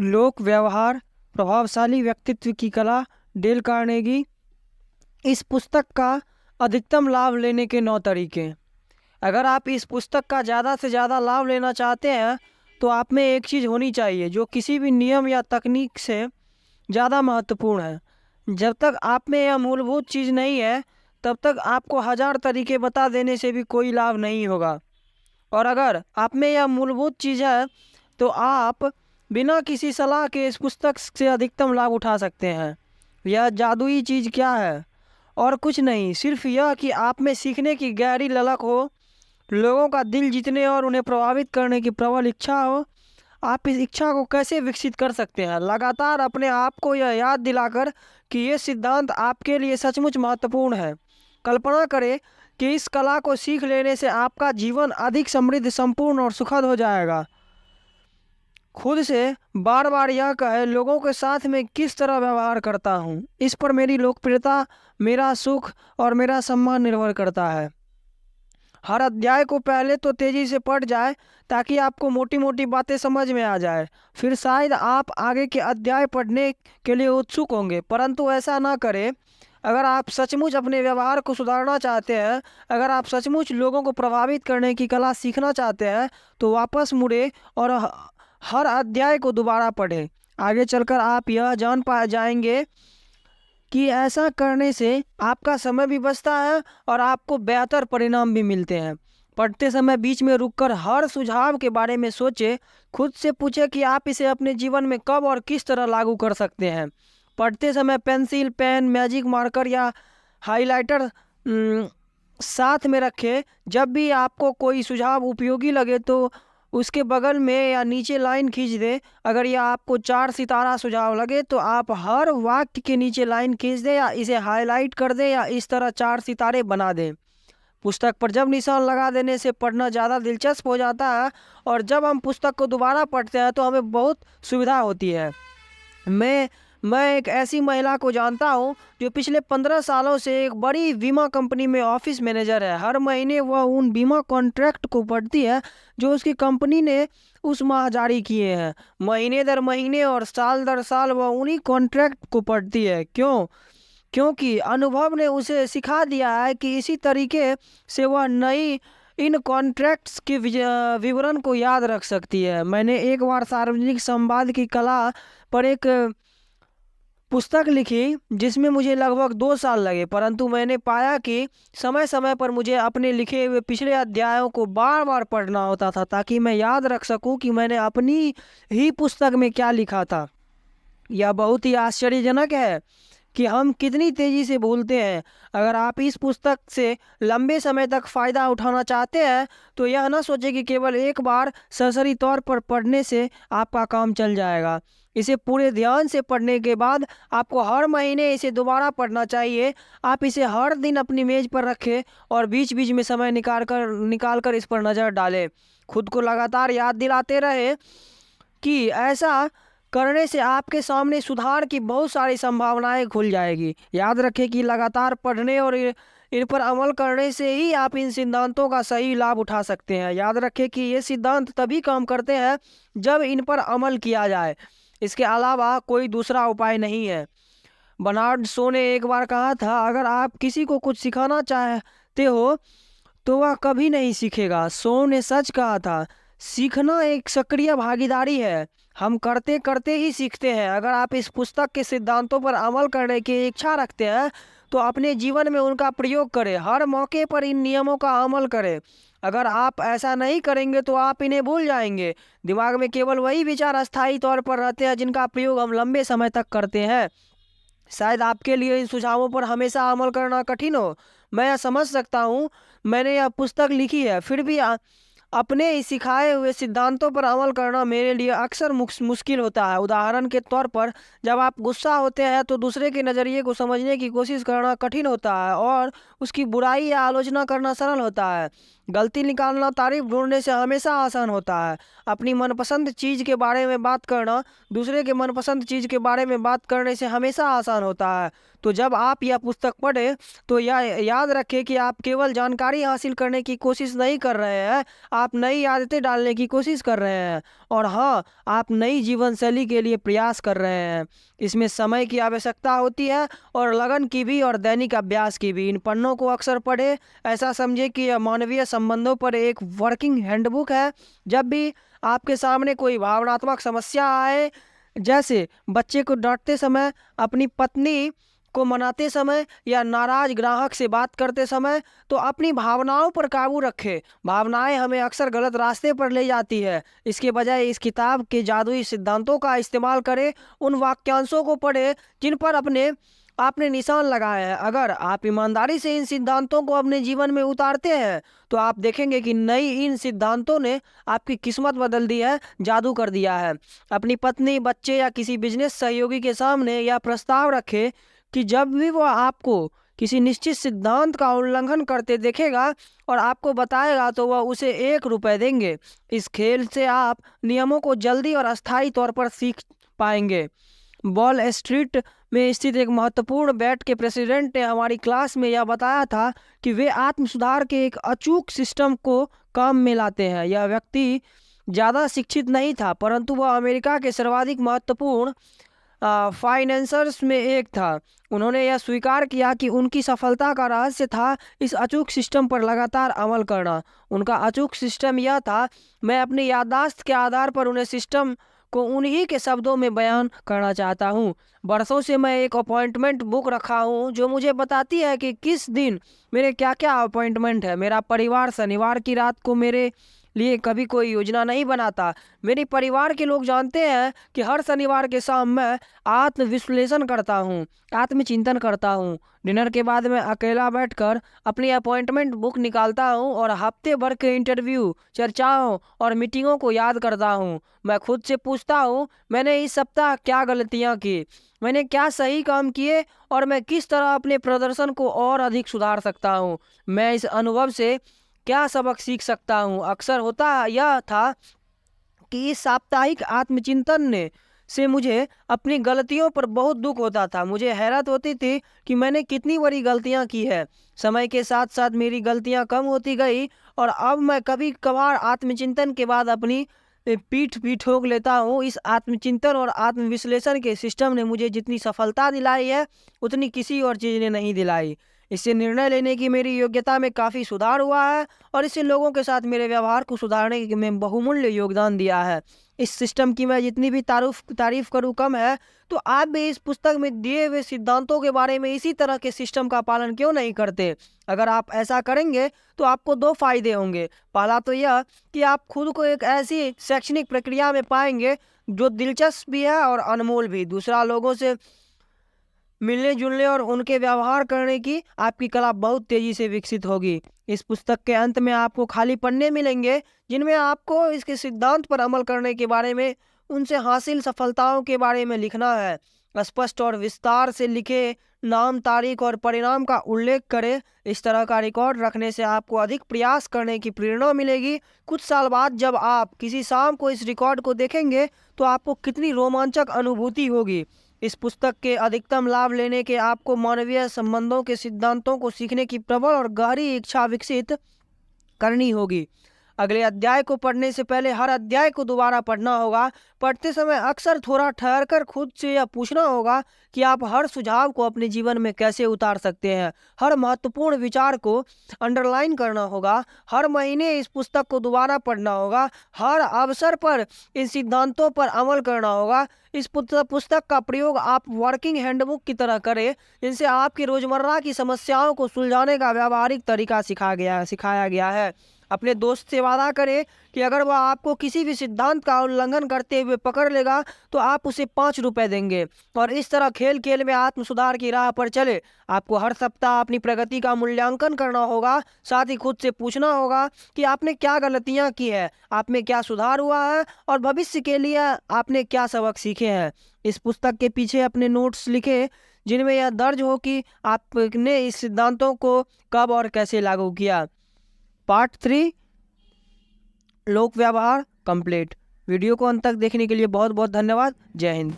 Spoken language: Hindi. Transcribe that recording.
लोक व्यवहार, प्रभावशाली व्यक्तित्व की कला, डेल कार्नेगी। इस पुस्तक का अधिकतम लाभ लेने के 9 तरीके। अगर आप इस पुस्तक का ज़्यादा से ज़्यादा लाभ लेना चाहते हैं तो आप में एक चीज़ होनी चाहिए जो किसी भी नियम या तकनीक से ज़्यादा महत्वपूर्ण है। जब तक आप में यह मूलभूत चीज़ नहीं है तब तक आपको 1000 तरीके बता देने से भी कोई लाभ नहीं होगा। और अगर आप में यह मूलभूत चीज़ है तो आप बिना किसी सलाह के इस पुस्तक से अधिकतम लाभ उठा सकते हैं। यह जादुई चीज़ क्या है? और कुछ नहीं, सिर्फ यह कि आप में सीखने की गहरी ललक हो, लोगों का दिल जीतने और उन्हें प्रभावित करने की प्रबल इच्छा हो। आप इस इच्छा को कैसे विकसित कर सकते हैं? लगातार अपने आप को यह याद दिलाकर कि ये सिद्धांत आपके लिए सचमुच महत्वपूर्ण है। कल्पना करें कि इस कला को सीख लेने से आपका जीवन अधिक समृद्ध, संपूर्ण और सुखद हो जाएगा। खुद से बार बार यह कहे, लोगों के साथ में किस तरह व्यवहार करता हूँ, इस पर मेरी लोकप्रियता, मेरा सुख और मेरा सम्मान निर्भर करता है। हर अध्याय को पहले तो तेजी से पढ़ जाए ताकि आपको मोटी मोटी बातें समझ में आ जाए। फिर शायद आप आगे के अध्याय पढ़ने के लिए उत्सुक होंगे, परंतु ऐसा ना करें। अगर आप सचमुच अपने व्यवहार को सुधारना चाहते हैं, अगर आप सचमुच लोगों को प्रभावित करने की कला सीखना चाहते हैं तो वापस मुड़े और हर अध्याय को दोबारा पढ़ें। आगे चलकर आप यह जान पा जाएंगे कि ऐसा करने से आपका समय भी बचता है और आपको बेहतर परिणाम भी मिलते हैं। पढ़ते समय बीच में रुककर हर सुझाव के बारे में सोचें। खुद से पूछें कि आप इसे अपने जीवन में कब और किस तरह लागू कर सकते हैं। पढ़ते समय पेंसिल, पेन, मैजिक मार्कर या हाइलाइटर साथ में रखें। जब भी आपको कोई सुझाव उपयोगी लगे तो उसके बगल में या नीचे लाइन खींच दें। अगर यह आपको 4 सितारा सुझाव लगे तो आप हर वाक्य के नीचे लाइन खींच दें या इसे हाईलाइट कर दें या इस तरह 4 सितारे बना दें। पुस्तक पर जब निशान लगा देने से पढ़ना ज़्यादा दिलचस्प हो जाता है और जब हम पुस्तक को दोबारा पढ़ते हैं तो हमें बहुत सुविधा होती है। मैं एक ऐसी महिला को जानता हूँ जो पिछले 15 सालों से एक बड़ी बीमा कंपनी में ऑफिस मैनेजर है। हर महीने वह उन बीमा कॉन्ट्रैक्ट को पढ़ती है जो उसकी कंपनी ने उस माह जारी किए हैं। महीने दर महीने और साल दर साल वह उन्हीं कॉन्ट्रैक्ट को पढ़ती है। क्योंकि अनुभव ने उसे सिखा दिया है कि इसी तरीके से वह नई इन कॉन्ट्रैक्ट्स के विवरण को याद रख सकती है। मैंने एक बार सार्वजनिक संवाद की कला पर एक पुस्तक लिखी जिसमें मुझे लगभग 2 साल लगे, परंतु मैंने पाया कि समय समय पर मुझे अपने लिखे हुए पिछले अध्यायों को बार बार पढ़ना होता था ताकि मैं याद रख सकूं कि मैंने अपनी ही पुस्तक में क्या लिखा था। यह बहुत ही आश्चर्यजनक है कि हम कितनी तेजी से भूलते हैं। अगर आप इस पुस्तक से लंबे समय तक फ़ायदा उठाना चाहते हैं तो यह ना सोचें कि केवल एक बार सरसरी तौर पर पढ़ने से आपका काम चल जाएगा। इसे पूरे ध्यान से पढ़ने के बाद आपको हर महीने इसे दोबारा पढ़ना चाहिए। आप इसे हर दिन अपनी मेज़ पर रखें और बीच बीच में समय निकाल कर इस पर नज़र डालें। खुद को लगातार याद दिलाते रहे कि ऐसा करने से आपके सामने सुधार की बहुत सारी संभावनाएं खुल जाएगी। याद रखें कि लगातार पढ़ने और इन पर अमल करने से ही आप इन सिद्धांतों का सही लाभ उठा सकते हैं। याद रखें कि ये सिद्धांत तभी काम करते हैं जब इन पर अमल किया जाए। इसके अलावा कोई दूसरा उपाय नहीं है। बर्नार्ड शो ने एक बार कहा था, अगर आप किसी को कुछ सिखाना चाहते हो तो वह कभी नहीं सीखेगा। शो ने सच कहा था। सीखना एक सक्रिय भागीदारी है। हम करते करते ही सीखते हैं। अगर आप इस पुस्तक के सिद्धांतों पर अमल करने की इच्छा रखते हैं तो अपने जीवन में उनका प्रयोग करें। हर मौके पर इन नियमों का अमल करें। अगर आप ऐसा नहीं करेंगे तो आप इन्हें भूल जाएंगे। दिमाग में केवल वही विचार अस्थायी तौर पर रहते हैं जिनका प्रयोग हम लंबे समय तक करते हैं। शायद आपके लिए इन सुझावों पर हमेशा अमल करना कठिन हो, मैं यह समझ सकता हूँ। मैंने यह पुस्तक लिखी है, फिर भी अपने ही सिखाए हुए सिद्धांतों पर अमल करना मेरे लिए अक्सर मुश्किल होता है। उदाहरण के तौर पर, जब आप गुस्सा होते हैं तो दूसरे के नज़रिए को समझने की कोशिश करना कठिन होता है और उसकी बुराई या आलोचना करना सरल होता है। गलती निकालना तारीफ ढूंढने से हमेशा आसान होता है। अपनी मनपसंद चीज़ के बारे में बात करना दूसरे के मनपसंद चीज़ के बारे में बात करने से हमेशा आसान होता है। तो जब आप यह पुस्तक पढ़ें तो यह याद रखें कि आप केवल जानकारी हासिल करने की कोशिश नहीं कर रहे हैं, आप नई आदतें डालने की कोशिश कर रहे हैं, और हाँ, आप नई जीवन शैली के लिए प्रयास कर रहे हैं। इसमें समय की आवश्यकता होती है और लगन की भी, और दैनिक अभ्यास की भी। इन पन्नों को अक्सर पढ़ें। ऐसा समझे कि यह मानवीय संबंधों पर एक वर्किंग हैंडबुक है। जब भी आपके सामने कोई भावनात्मक समस्या आए, जैसे बच्चे को डांटते समय, अपनी पत्नी को मनाते समय या नाराज ग्राहक से बात करते समय, तो अपनी भावनाओं पर काबू रखें। भावनाएं हमें अक्सर गलत रास्ते पर ले जाती है। इसके बजाय इस किताब के जादुई सिद्धांतों का इस्तेमाल करें। उन वाक्यांशों को पढ़ें जिन पर आपने निशान लगाया है। अगर आप ईमानदारी से इन सिद्धांतों को अपने जीवन में उतारते हैं तो आप देखेंगे कि इन सिद्धांतों ने आपकी किस्मत बदल दी है, जादू कर दिया है। अपनी पत्नी, बच्चे या किसी बिजनेस सहयोगी के सामने यह प्रस्ताव रखें कि जब भी वह आपको किसी निश्चित सिद्धांत का उल्लंघन करते देखेगा और आपको बताएगा, तो वह उसे ₹1 देंगे। इस खेल से आप नियमों को जल्दी और अस्थायी तौर पर सीख पाएंगे। वॉल स्ट्रीट में स्थित एक महत्वपूर्ण बैंक के प्रेसिडेंट ने हमारी क्लास में यह बताया था कि वे आत्म सुधार के एक अचूक सिस्टम को काम में लाते हैं। यह व्यक्ति ज़्यादा शिक्षित नहीं था, परंतु वह अमेरिका के सर्वाधिक महत्वपूर्ण फाइनेंसर्स में एक था। उन्होंने यह स्वीकार किया कि उनकी सफलता का रहस्य था इस अचूक सिस्टम पर लगातार अमल करना। उनका अचूक सिस्टम यह था, मैं अपनी याददाश्त के आधार पर उन्हें सिस्टम को उन्हीं के शब्दों में बयान करना चाहता हूँ। बरसों से मैं एक अपॉइंटमेंट बुक रखा हूँ जो मुझे बताती है कि किस दिन मेरे क्या क्या अपॉइंटमेंट है। मेरा परिवार शनिवार की रात को मेरे लिए कभी कोई योजना नहीं बनाता। मेरे परिवार के लोग जानते हैं कि हर शनिवार के शाम मैं आत्मविश्लेषण करता हूँ, आत्मचिंतन करता हूँ। डिनर के बाद मैं अकेला बैठकर अपनी अपॉइंटमेंट बुक निकालता हूँ और हफ्ते भर के इंटरव्यू, चर्चाओं और मीटिंगों को याद करता हूँ। मैं खुद से पूछता हूँ, मैंने इस सप्ताह क्या गलतियाँ की, मैंने क्या सही काम किए और मैं किस तरह अपने प्रदर्शन को और अधिक सुधार सकता हूँ। मैं इस अनुभव से क्या सबक सीख सकता हूँ। अक्सर होता यह था कि इस साप्ताहिक आत्मचिंतन ने से मुझे अपनी गलतियों पर बहुत दुख होता था। मुझे हैरत होती थी कि मैंने कितनी बड़ी गलतियाँ की है। समय के साथ साथ मेरी गलतियाँ कम होती गई और अब मैं कभी कभार आत्मचिंतन के बाद अपनी पीठ भी ठोक लेता हूँ। इस आत्मचिंतन और आत्मविश्लेषण के सिस्टम ने मुझे जितनी सफलता दिलाई है उतनी किसी और चीज़ ने नहीं दिलाई। इससे निर्णय लेने की मेरी योग्यता में काफ़ी सुधार हुआ है और इससे लोगों के साथ मेरे व्यवहार को सुधारने में बहुमूल्य योगदान दिया है। इस सिस्टम की मैं जितनी भी तारीफ करूँ कम है। तो आप भी इस पुस्तक में दिए हुए सिद्धांतों के बारे में इसी तरह के सिस्टम का पालन क्यों नहीं करते? अगर आप ऐसा करेंगे तो आपको 2 फायदे होंगे। पहला तो यह कि आप खुद को एक ऐसी शैक्षणिक प्रक्रिया में पाएंगे जो दिलचस्प भी है और अनमोल भी। दूसरा, लोगों से मिलने जुलने और उनके व्यवहार करने की आपकी कला बहुत तेजी से विकसित होगी। इस पुस्तक के अंत में आपको खाली पन्ने मिलेंगे जिनमें आपको इसके सिद्धांत पर अमल करने के बारे में, उनसे हासिल सफलताओं के बारे में लिखना है। स्पष्ट और विस्तार से लिखे, नाम, तारीख और परिणाम का उल्लेख करें। इस तरह का रिकॉर्ड रखने से आपको अधिक प्रयास करने की प्रेरणा मिलेगी। कुछ साल बाद जब आप किसी शाम को इस रिकॉर्ड को देखेंगे तो आपको कितनी रोमांचक अनुभूति होगी। इस पुस्तक के अधिकतम लाभ लेने के आपको मानवीय संबंधों के सिद्धांतों को सीखने की प्रबल और गहरी इच्छा विकसित करनी होगी। अगले अध्याय को पढ़ने से पहले हर अध्याय को दोबारा पढ़ना होगा। पढ़ते समय अक्सर थोड़ा ठहरकर खुद से यह पूछना होगा कि आप हर सुझाव को अपने जीवन में कैसे उतार सकते हैं। हर महत्वपूर्ण विचार को अंडरलाइन करना होगा। हर महीने इस पुस्तक को दोबारा पढ़ना होगा। हर अवसर पर इन सिद्धांतों पर अमल करना होगा। इस पुस्तक का प्रयोग आप वर्किंग हैंडबुक की तरह करें, जिनसे आपकी रोजमर्रा की समस्याओं को सुलझाने का व्यावहारिक तरीका सिखाया गया है। अपने दोस्त से वादा करें कि अगर वह आपको किसी भी सिद्धांत का उल्लंघन करते हुए पकड़ लेगा तो आप उसे ₹5 देंगे। और इस तरह खेल खेल में आत्म सुधार की राह पर चले। आपको हर सप्ताह अपनी प्रगति का मूल्यांकन करना होगा। साथ ही खुद से पूछना होगा कि आपने क्या गलतियां की है, आप में क्या सुधार हुआ है और भविष्य के लिए आपने क्या सबक सीखे हैं। इस पुस्तक के पीछे अपने नोट्स लिखें जिनमें यह दर्ज हो कि आपने इस सिद्धांतों को कब और कैसे लागू किया। पार्ट 3 लोक व्यवहार कंप्लीट। वीडियो को अंत तक देखने के लिए बहुत बहुत धन्यवाद। जय हिंद।